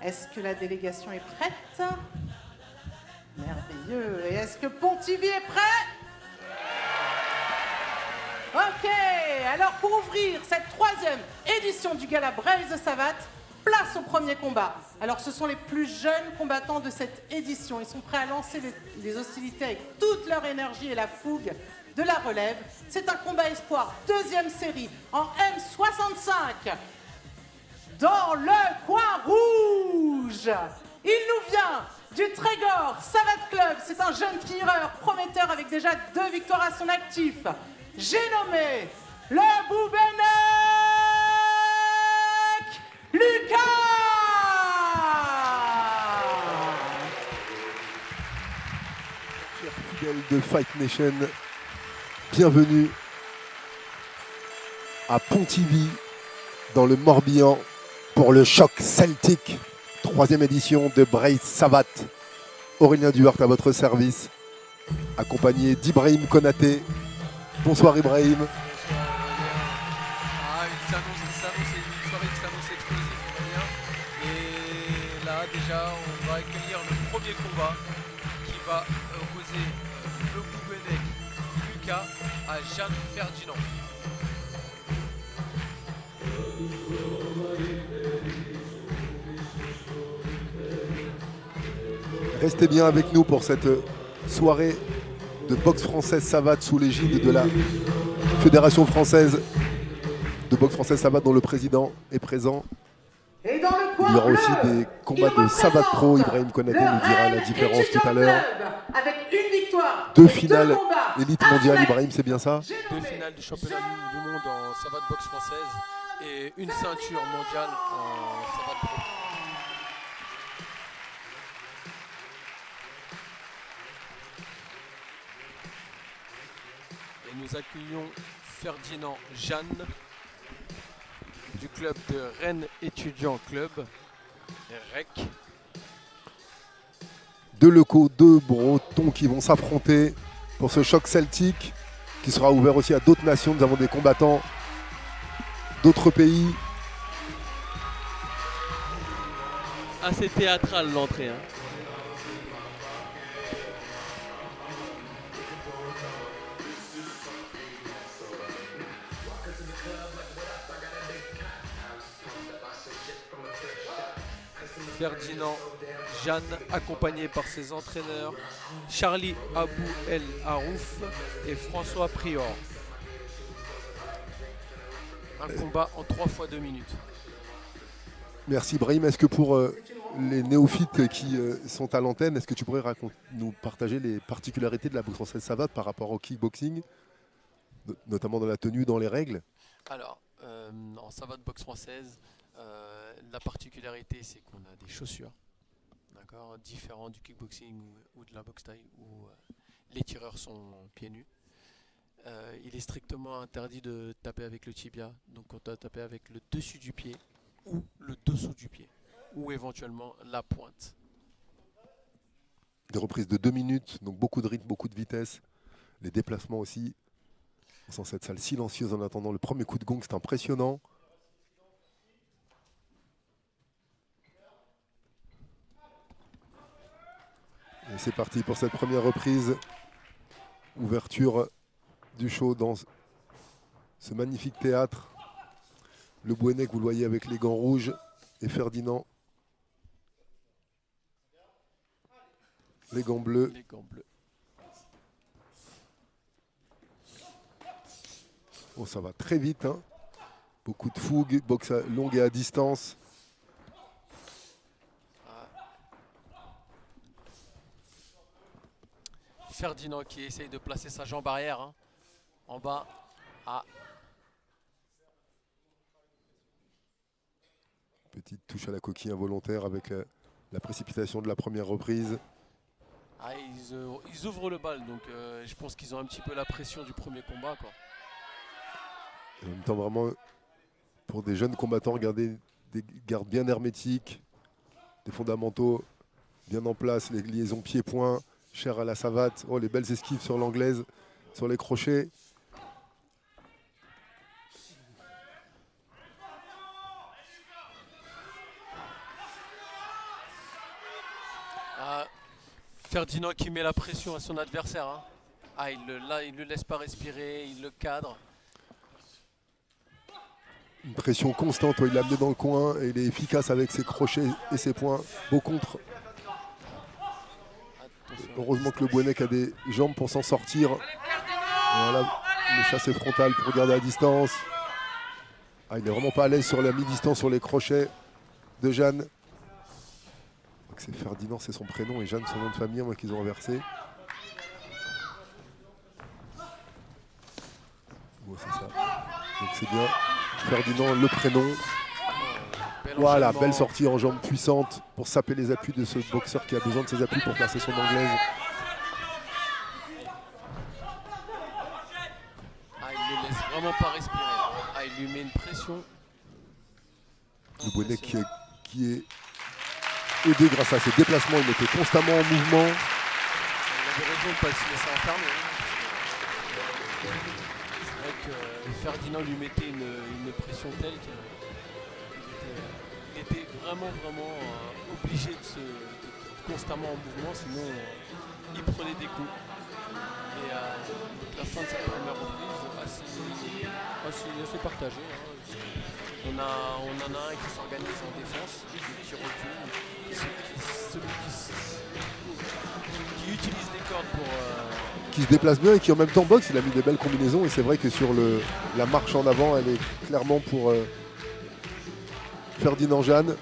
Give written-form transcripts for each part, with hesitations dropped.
Est-ce que la délégation est prête? Merveilleux. Et est-ce que Pontivy est prêt? Ok, alors pour ouvrir cette 3e édition du gala Braves de Savate, place au premier combat. Alors ce sont les plus jeunes combattants de cette édition. Ils sont prêts à lancer les hostilités avec toute leur énergie et la fougue de la relève. C'est un combat espoir, 2e série en M65. Dans le coin rouge, il nous vient du Trégor Savate Club. C'est un jeune tireur prometteur avec déjà 2 victoires à son actif. J'ai nommé le Boubenec Lucas. Chers fidèles de Fight Nation, bienvenue à Pontivy, dans le Morbihan, pour le choc celtique, 3e édition de Braves Savate. Aurélien Duhart à votre service, accompagné d'Ibrahim Konaté. Bonsoir Ibrahim. C'est une soirée qui s'annonce explosive, Aurélien. Et là, déjà, on va accueillir le premier combat qui va opposer le Boubenec Lucas à Jeanne Ferdinand. Restez bien avec nous pour cette soirée de boxe française Savate sous l'égide de la Fédération française de boxe française Savate, dont le président est présent. Et dans le coin Il y aura bleu, aussi des combats il de Savate Pro. représente Ibrahim Konaté le nous dira la Rennes différence tout à Étudiant l'heure. Club, avec une victoire. 2 et finales 2 combats élite à son mondiale, actif. Ibrahim, c'est bien ça? J'ai 2 nommé finales du championnat du monde en savate boxe française et une ceinture mondiale en savate pro. Et nous accueillons Ferdinand Jeanne du club de Rennes Étudiant Club, REC. 2 locaux, 2 Bretons qui vont s'affronter pour ce choc celtique qui sera ouvert aussi à d'autres nations. Nous avons des combattants d'autres pays. Assez théâtral l'entrée. Hein. Ferdinand Jeanne, accompagné par ses entraîneurs Charlie Abou El Harouf et François Prior. Un combat en 3 fois 2 minutes. Merci Ibrahim. Est-ce que pour les néophytes qui sont à l'antenne, est-ce que tu pourrais nous partager les particularités de la boxe française Savate par rapport au kickboxing, notamment dans la tenue, dans les règles? Alors, en savate boxe française, la particularité c'est qu'on a des chaussures, d'accord, différentes du kickboxing ou de la boxe thaï où les tireurs sont pieds nus. Il est strictement interdit de taper avec le tibia, donc on doit taper avec le dessus du pied ou le dessous du pied, ou éventuellement la pointe. Des reprises de 2 minutes, donc beaucoup de rythme, beaucoup de vitesse. Les déplacements aussi. On sent cette salle silencieuse en attendant le premier coup de gong, c'est impressionnant. Et c'est parti pour cette première reprise. Ouverture du show dans ce magnifique théâtre. Le Boubenec, vous le voyez avec les gants rouges, et Ferdinand, les gants bleus. Les gants bleus. Oh, ça va très vite, hein. Beaucoup de fougue, boxe longue et à distance. Ferdinand qui essaye de placer sa jambe arrière, hein, en bas. Petite touche à la coquille involontaire avec la précipitation de la première reprise. Ils ouvrent le bal, donc je pense qu'ils ont un petit peu la pression du premier combat, quoi. En même temps, vraiment, pour des jeunes combattants, regardez des gardes bien hermétiques, des fondamentaux bien en place, les liaisons pieds-poings, chères à la savate. Oh, les belles esquives sur l'anglaise, sur les crochets. Ferdinand qui met la pression à son adversaire. Hein. Ah, là, il ne le laisse pas respirer, il le cadre. Une pression constante, il l'a amené dans le coin et il est efficace avec ses crochets et ses points. Beau contre. Attention. Heureusement que le Bouennec a des jambes pour s'en sortir. Voilà, le chassé frontal pour garder à distance. Ah, il n'est vraiment pas à l'aise sur la mi-distance sur les crochets de Jeanne. C'est Ferdinand, c'est son prénom, et Jeanne, son nom de famille, moi qu'ils ont inversé. Ouais, c'est ça. Donc c'est bien. Ferdinand, le prénom. Voilà, belle sortie en jambes puissante pour saper les appuis de ce boxeur qui a besoin de ses appuis pour placer son anglaise. Ah, il ne laisse vraiment pas respirer. Ah, il lui met une pression. Le Bouennec qui est aidé grâce à ses déplacements, il était constamment en mouvement. Il avait raison de ne pas se laisser enfermer. C'est vrai que Ferdinand lui mettait une pression telle qu'il était vraiment obligé d'être constamment en mouvement, sinon il prenait des coups. Et donc la fin de cette première reprise, assez partagée. Hein. On en a un qui s'organise en défense, qui recule, qui utilise les cordes pour... Qui se déplace bien et qui en même temps boxe. Il a mis des belles combinaisons et c'est vrai que sur la marche en avant, elle est clairement pour Ferdinand Jeanne.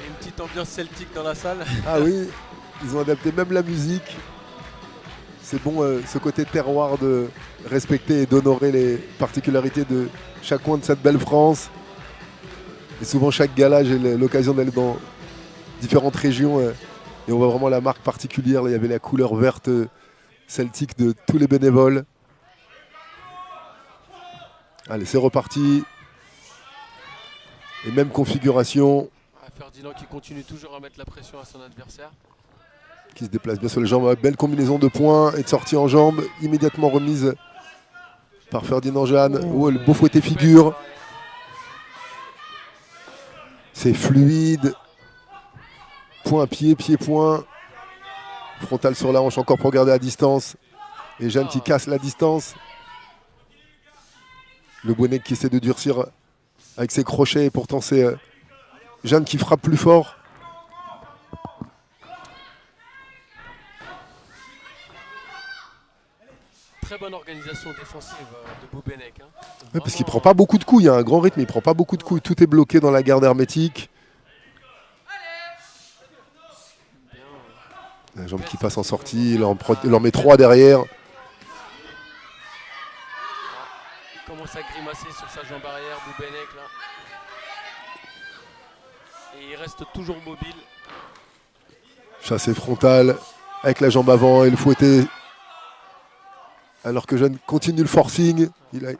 Et une petite ambiance celtique dans la salle. Ah oui, ils ont adapté même la musique. C'est bon ce côté terroir de respecter et d'honorer les particularités de chaque coin de cette belle France. Et souvent chaque gala, j'ai l'occasion d'aller dans différentes régions et on voit vraiment la marque particulière. Là, il y avait la couleur verte celtique de tous les bénévoles. Allez, c'est reparti. Et même configuration. Ferdinand qui continue toujours à mettre la pression à son adversaire. Qui se déplace bien sur les jambes. Belle combinaison de points et de sortie en jambes. Immédiatement remise par Ferdinand Jeanne. Oh, le beau fouetté figure. C'est fluide. Point, pied, point. Frontal sur la hanche encore pour garder à distance. Et Jeanne qui casse la distance. Le Bouennec qui essaie de durcir avec ses crochets. Et pourtant c'est Jeanne qui frappe plus fort. Très bonne organisation défensive de Boubenec. Hein. Ouais, parce qu'il ne prend pas beaucoup de coups, il y a un grand rythme, il ne prend pas beaucoup de coups. Tout est bloqué dans la garde hermétique. La jambe qui passe en sortie, il en met 3 derrière. Il commence à grimacer sur sa jambe arrière, Boubenec là. Et il reste toujours mobile. Chassé frontal avec la jambe avant et le fouetté. Alors que Jeanne continue le forcing. Il a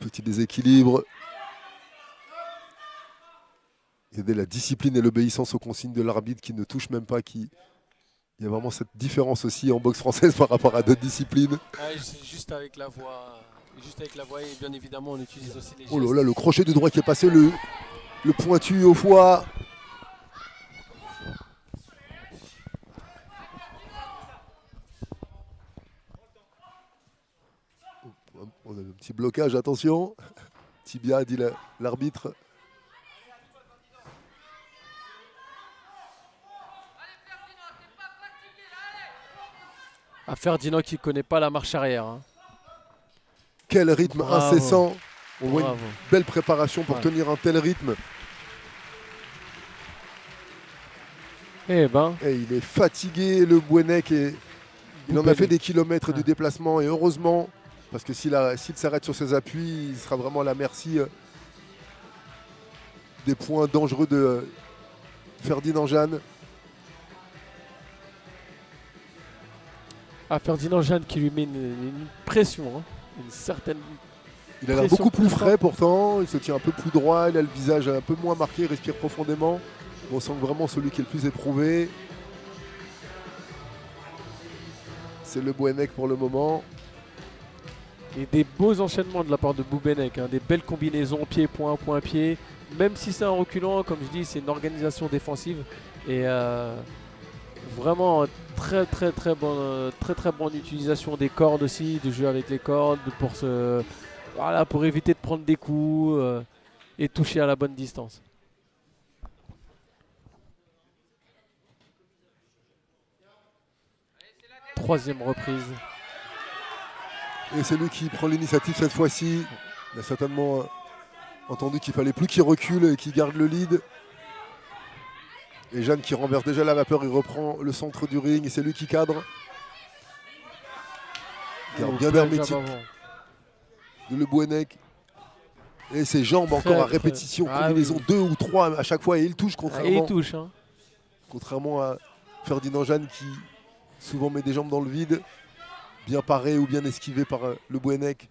petit déséquilibre. Il y a la discipline et l'obéissance aux consignes de l'arbitre qui ne touche même pas. Il y a vraiment cette différence aussi en boxe française par rapport à d'autres disciplines. Ah, juste avec la voix. Et bien évidemment on utilise aussi les gestes. Oh là là, le crochet de droit qui est passé, le pointu au foie. On a un petit blocage, attention. Tibia, dit l'arbitre. Ferdinand qui ne connaît pas la marche arrière. Hein. Quel rythme incessant. On voit une belle préparation pour tenir un tel rythme. Eh ben. Et il est fatigué, le Bouennec. Il en a fait des kilomètres de déplacement. Et heureusement, parce que s'il s'arrête sur ses appuis, il sera vraiment à la merci des points dangereux de Ferdinand Jeanne. Ferdinand Jeanne qui lui met une pression, hein. Une certaine. Il a l'air beaucoup plus frais pourtant, il se tient un peu plus droit, il a le visage un peu moins marqué, il respire profondément. On sent vraiment celui qui est le plus éprouvé. C'est le Bouennec pour le moment. Et des beaux enchaînements de la part de Boubenek, hein, des belles combinaisons pied-point, point-pied. Même si c'est un reculant, comme je dis, c'est une organisation défensive. Et vraiment très bonne utilisation des cordes aussi, de jeu avec les cordes pour éviter de prendre des coups et toucher à la bonne distance. Troisième reprise. Et c'est lui qui prend l'initiative cette fois-ci. Il a certainement entendu qu'il fallait plus qu'il recule et qu'il garde le lead. Et Jeanne qui renverse déjà la vapeur, il reprend le centre du ring et c'est lui qui cadre. Garde bien hermétique de Le Bouennec. Et ses jambes encore à répétition, combinaison 2 ou 3 à chaque fois et il touche contrairement à Ferdinand Jeanne qui souvent met des jambes dans le vide, bien paré ou bien esquivé par Le Bouennec.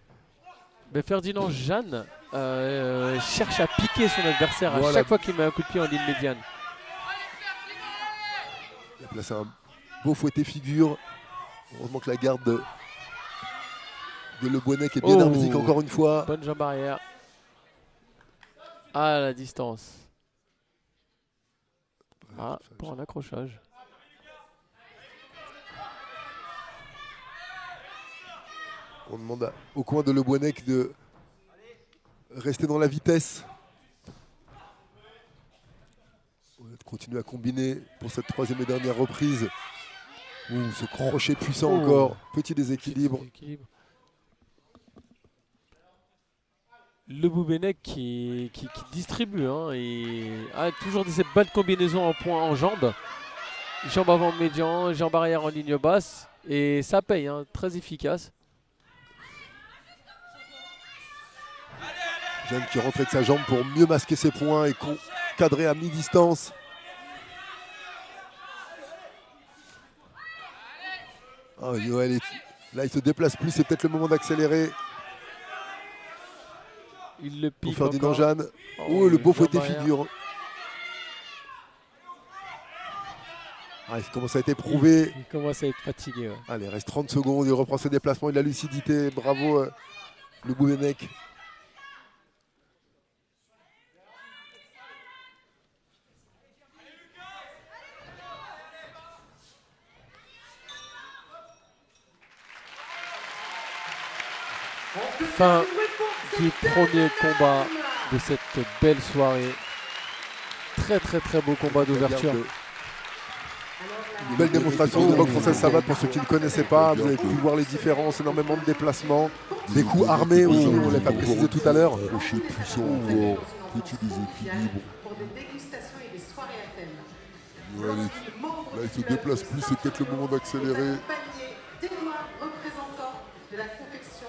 Mais Ferdinand Jeanne cherche à piquer son adversaire à chaque fois qu'il met un coup de pied en ligne médiane. Il a placé un beau fouetté figure. Heureusement que la garde de Le Bouennec est bien hermétique encore une fois. Bonne jambe arrière. À la distance. Pour un accrochage. On demande au coin de Le Bouennec de rester dans la vitesse. On va continuer à combiner pour cette troisième et dernière reprise. Ce crochet puissant encore. Petit déséquilibre. Le Boubenec qui distribue et a toujours ces belles combinaisons en points en jambes. Jambe avant médian, jambe arrière en ligne basse. Et ça paye, très efficace. Jeanne qui rentre avec sa jambe pour mieux masquer ses points et cadrer à mi-distance. Yoel là il se déplace plus, c'est peut-être le moment d'accélérer. Il le pique pour Ferdinand encore. Jeanne. Le beau fouetté figure. Il commence à être éprouvé. Il commence à être fatigué. Allez, il reste 30 secondes, il reprend ses déplacements, il a la lucidité. Bravo Le Boubenec. Fin du premier combat de cette belle soirée. Très beau combat d'ouverture. Une belle démonstration de boxe française savate pour ceux qui ne connaissaient pas. Vous avez pu voir les différences, énormément de déplacements, des coups armés aussi, on ne l'a pas précisé tout à l'heure. Crochet puissant encore, petit déséquilibre. Pour des dégustations et des soirées à thème. Là il se déplace plus, c'est peut-être le moment d'accélérer. Témoin représentant de la concession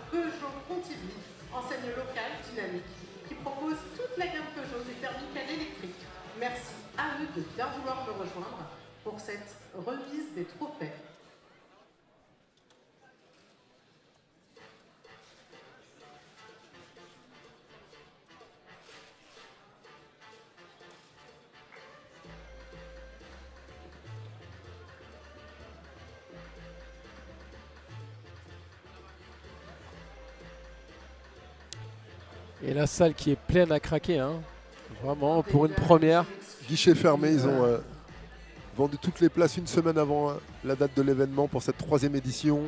Peugeot Pontivy, enseigne locale dynamique, qui propose toute la gamme Peugeot des thermiques à l'électrique. Merci à eux de bien vouloir me rejoindre pour cette remise des trophées. Et la salle qui est pleine à craquer, vraiment pour une première. Guichet fermé, ils ont vendu toutes les places une semaine avant la date de l'événement pour cette troisième édition.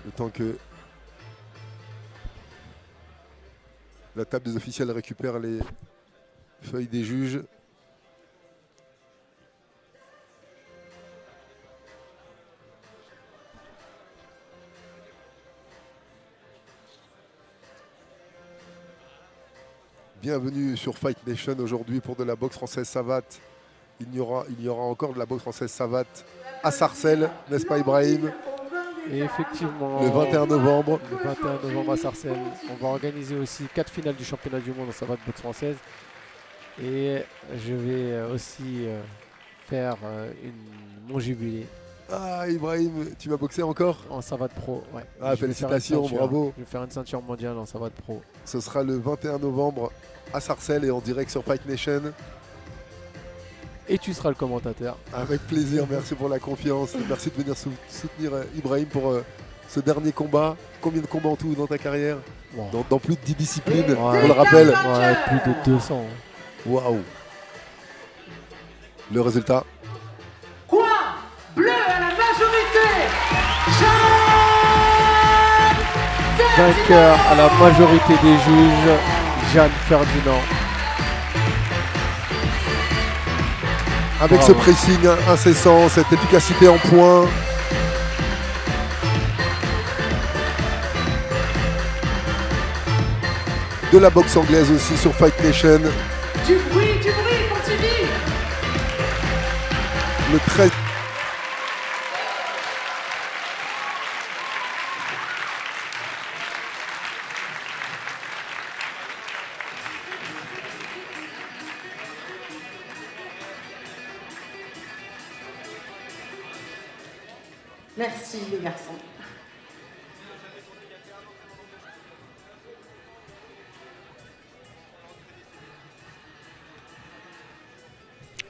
Le temps que la table des officiels récupère les feuilles des juges. Bienvenue sur Fight Nation aujourd'hui pour de la boxe française savate. Il y aura encore de la boxe française savate à Sarcelles, n'est-ce pas Ibrahim ? Et effectivement, le 21 novembre. Le 21 novembre à Sarcelles. On va organiser aussi 4 finales du championnat du monde en savate boxe française. Et je vais aussi faire mon jubilé Ah, Ibrahim, tu vas boxer encore? en savate pro. Ouais. Ah, Je vais faire une félicitations, ceinture. bravo. Je vais faire une ceinture mondiale en savate pro. Ce sera le 21 novembre à Sarcelles et en direct sur Fight Nation. Et tu seras le commentateur. Avec plaisir, merci pour la confiance. Merci de venir soutenir Ibrahim pour ce dernier combat. Combien de combats en tout dans ta carrière? Wow. Dans plus de 10 disciplines, Et on le rappelle. Ouais, plus de 200. Waouh. Le résultat? Coin bleu à la majorité. Jeanne Vainqueur à la majorité des juges, Jeanne Ferdinand. Avec Bravo. ce pressing incessant, cette efficacité en points. De la boxe anglaise aussi sur Fight Nation. Du bruit, continue. Le 13. Merci les garçons.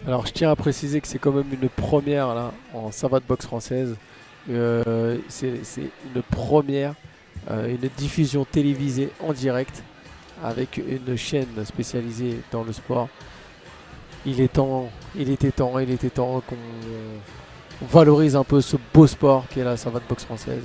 Alors je tiens à préciser que c'est quand même une première là en savate boxe française. C'est une première, une diffusion télévisée en direct avec une chaîne spécialisée dans le sport. Il était temps qu'on valorise un peu ce beau sport qu'est la savate boxe française.